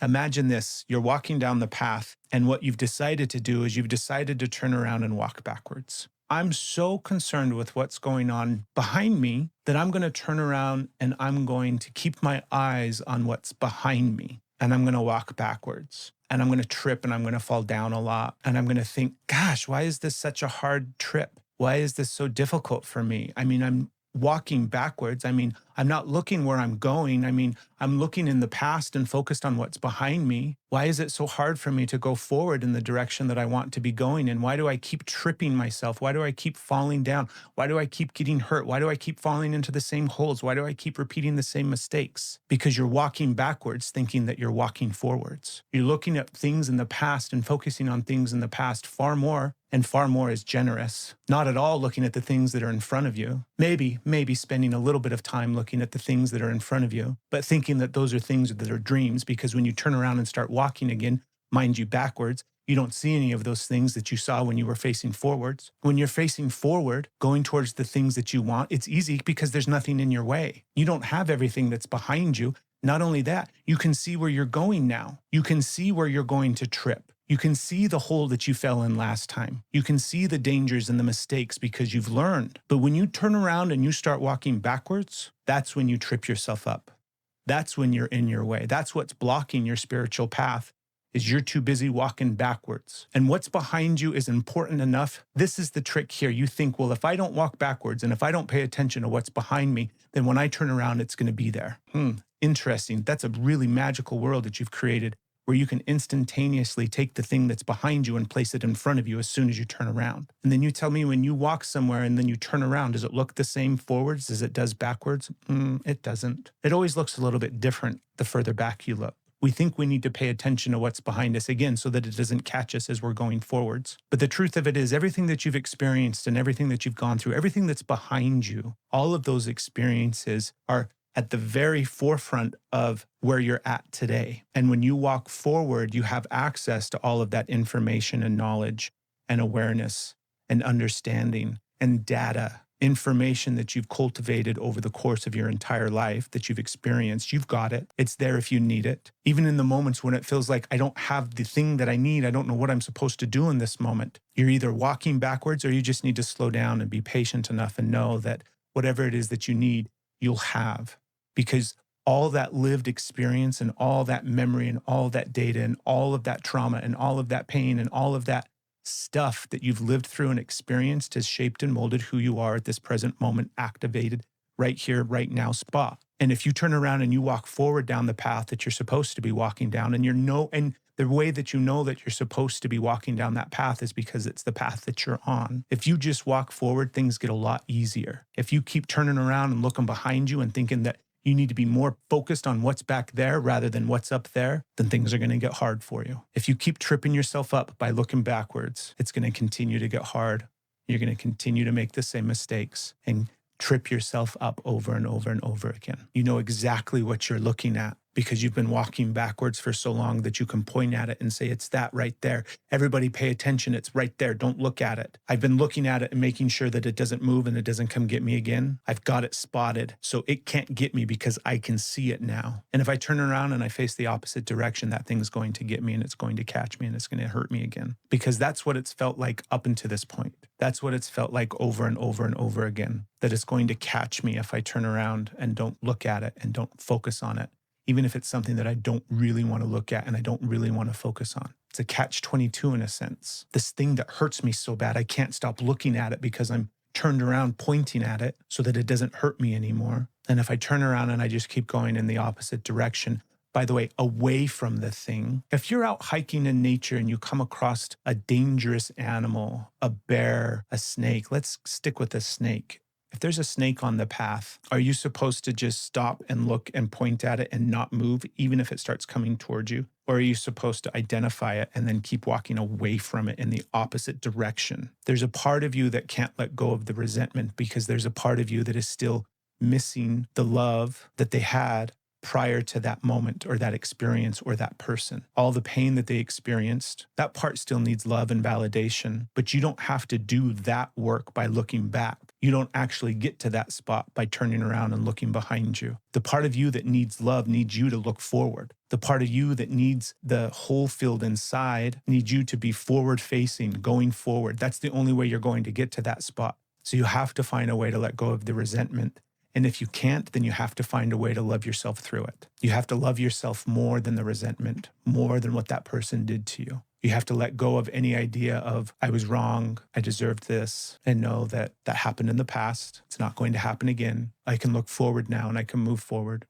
Imagine this, you're walking down the path, and what you've decided to do is you've decided to turn around and walk backwards. I'm so concerned with what's going on behind me that I'm going to turn around and I'm going to keep my eyes on what's behind me. And I'm going to walk backwards. And I'm going to trip and I'm going to fall down a lot. And I'm going to think, gosh, why is this such a hard trip? Why is this so difficult for me? I mean, I'm walking backwards. I mean, I'm not looking where I'm going. I mean, I'm looking in the past and focused on what's behind me. Why is it so hard for me to go forward in the direction that I want to be going in? Why do I keep tripping myself? Why do I keep falling down? Why do I keep getting hurt? Why do I keep falling into the same holes? Why do I keep repeating the same mistakes? Because you're walking backwards thinking that you're walking forwards. You're looking at things in the past and focusing on things in the past far more, and far more is generous. Not at all looking at the things that are in front of you. Maybe spending a little bit of time looking at the things that are in front of you, but thinking that those are things that are dreams, because when you turn around and start walking again, mind you, backwards, you don't see any of those things that you saw when you were facing forwards. When you're facing forward, going towards the things that you want, it's easy because there's nothing in your way. You don't have everything that's behind you. Not only that, you can see where you're going now. You can see where you're going to trip. You can see the hole that you fell in last time. You can see the dangers and the mistakes because you've learned. But when you turn around and you start walking backwards, that's when you trip yourself up. That's when you're in your way. That's what's blocking your spiritual path, is you're too busy walking backwards. And what's behind you is important enough. This is the trick here. You think, well, if I don't walk backwards and if I don't pay attention to what's behind me, then when I turn around, it's going to be there. Interesting. That's a really magical world that you've created, where you can instantaneously take the thing that's behind you and place it in front of you as soon as you turn around. And then you tell me, when you walk somewhere and then you turn around, does it look the same forwards as it does backwards? It doesn't. It always looks a little bit different the further back you look. We think we need to pay attention to what's behind us again so that it doesn't catch us as we're going forwards. But the truth of it is, everything that you've experienced and everything that you've gone through, everything that's behind you, all of those experiences are at the very forefront of where you're at today. And when you walk forward, you have access to all of that information and knowledge and awareness and understanding and data, information that you've cultivated over the course of your entire life, that you've experienced. You've got it. It's there if you need it. Even in the moments when it feels like I don't have the thing that I need, I don't know what I'm supposed to do in this moment. You're either walking backwards or you just need to slow down and be patient enough and know that whatever it is that you need, you'll have. Because all that lived experience and all that memory and all that data and all of that trauma and all of that pain and all of that stuff that you've lived through and experienced has shaped and molded who you are at this present moment, activated right here, right now spot. And if you turn around and you walk forward down the path that you're supposed to be walking down, and the way that you know that you're supposed to be walking down that path is because it's the path that you're on. If you just walk forward, things get a lot easier. If you keep turning around and looking behind you and thinking that you need to be more focused on what's back there rather than what's up there, then things are going to get hard for you. If you keep tripping yourself up by looking backwards, it's going to continue to get hard. You're going to continue to make the same mistakes and trip yourself up over and over and over again. You know exactly what you're looking at because you've been walking backwards for so long that you can point at it and say, it's that right there. Everybody pay attention. It's right there. Don't look at it. I've been looking at it and making sure that it doesn't move and it doesn't come get me again. I've got it spotted so it can't get me because I can see it now. And if I turn around and I face the opposite direction, that thing's going to get me and it's going to catch me and it's going to hurt me again. Because that's what it's felt like up until this point. That's what it's felt like over and over and over again, that it's going to catch me if I turn around and don't look at it and don't focus on it. Even if it's something that I don't really want to look at and I don't really want to focus on. It's a catch-22 in a sense. This thing that hurts me so bad, I can't stop looking at it because I'm turned around pointing at it so that it doesn't hurt me anymore. And if I turn around and I just keep going in the opposite direction, by the way, away from the thing. If you're out hiking in nature and you come across a dangerous animal, a bear, a snake, let's stick with a snake. If there's a snake on the path, are you supposed to just stop and look and point at it and not move, even if it starts coming towards you? Or are you supposed to identify it and then keep walking away from it in the opposite direction? There's a part of you that can't let go of the resentment because there's a part of you that is still missing the love that they had prior to that moment or that experience or that person. All the pain that they experienced, that part still needs love and validation, but you don't have to do that work by looking back. You don't actually get to that spot by turning around and looking behind you. The part of you that needs love needs you to look forward. The part of you that needs the hole filled inside needs you to be forward facing, going forward. That's the only way you're going to get to that spot. So you have to find a way to let go of the resentment. And if you can't, then you have to find a way to love yourself through it. You have to love yourself more than the resentment, more than what that person did to you. You have to let go of any idea of, I was wrong, I deserved this, and know that that happened in the past. It's not going to happen again. I can look forward now and I can move forward.